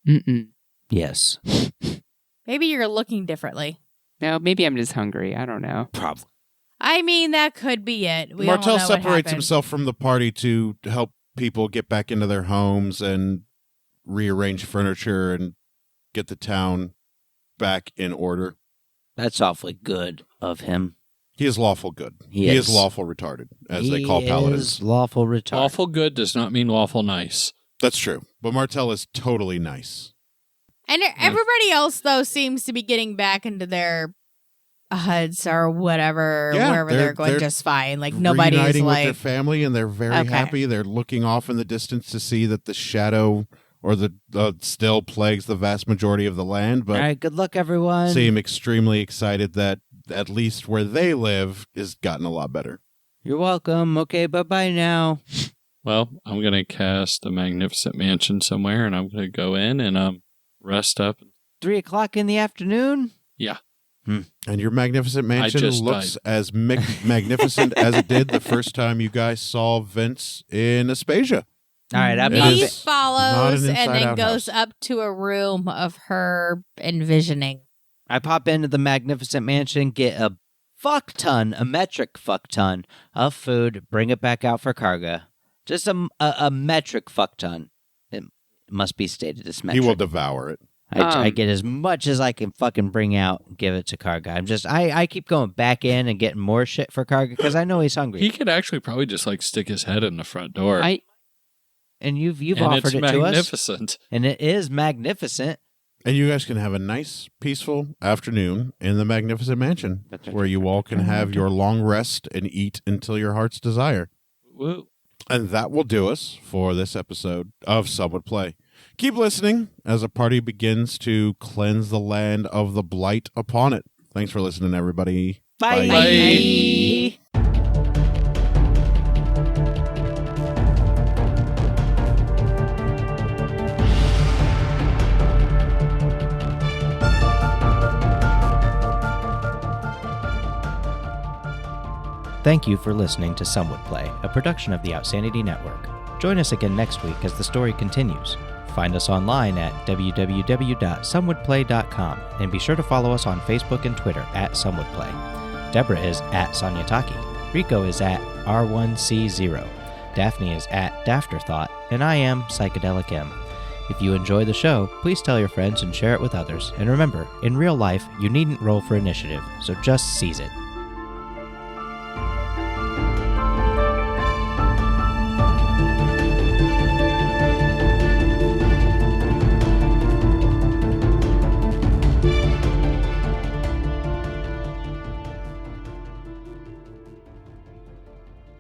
Mm-mm. Yes. Maybe you're looking differently. No, maybe I'm just hungry. I don't know. Probably. I mean, that could be it. We don't Martel know what separates happened. himself from the party to help people get back into their homes and rearrange furniture and get the town back in order. That's awfully good of him. He is lawful good. He is is. lawful retarded, as they call He paladins. is lawful retard. Lawful good does not mean lawful nice. That's true. But Martel is totally nice. And everybody else, though, seems to be getting back into their huts or whatever, Yeah, wherever they're- they're going they're just fine. Like, nobody's Reuniting with their like, family, and they're very Okay. happy. They're looking off in the distance to see that the shadow or the still plagues the vast majority of the land, but All right, good luck, everyone. seem extremely excited that at least where they live is gotten a lot better. You're welcome. Okay, bye-bye now. Well, I'm going to cast the Magnificent Mansion somewhere, and I'm going to go in and rest up. 3 o'clock in the afternoon? Yeah. And your magnificent mansion just looks as magnificent as it did the first time you guys saw Vince in Aspasia. All right, I'm It not... he is follows not an and then inside-out goes house. up to a room of her envisioning. I pop into the Magnificent Mansion, get a metric fuck ton of food, bring it back out for Karga. Just a metric fuck ton. It must be stated as metric. He will devour it. I get as much as I can fucking bring out and give it to Karga. I keep going back in and getting more shit for Karga because I know he's hungry. He could actually probably just like stick his head in the front door. And you've and offered it's it to us. magnificent. And it is magnificent. And you guys can have a nice, peaceful afternoon in the magnificent mansion where you all can have your long rest and eat until your heart's desire. Woo. And that will do us for this episode of Some Would Play. Keep listening as a party begins to cleanse the land of the blight upon it. Thanks for listening, everybody. Bye. Bye. Thank you for listening to Some Would Play, a production of the Outsanity Network. Join us again next week as the story continues. Find us online at www.somewouldplay.com and be sure to follow us on Facebook and Twitter at SomeWoodPlay. Deborah is at Sonyataki. Rico is at R1C0. Daphne is at Dafterthought, and I am Psychedelic M. If you enjoy the show, please tell your friends and share it with others. And remember, in real life, you needn't roll for initiative, so just seize it.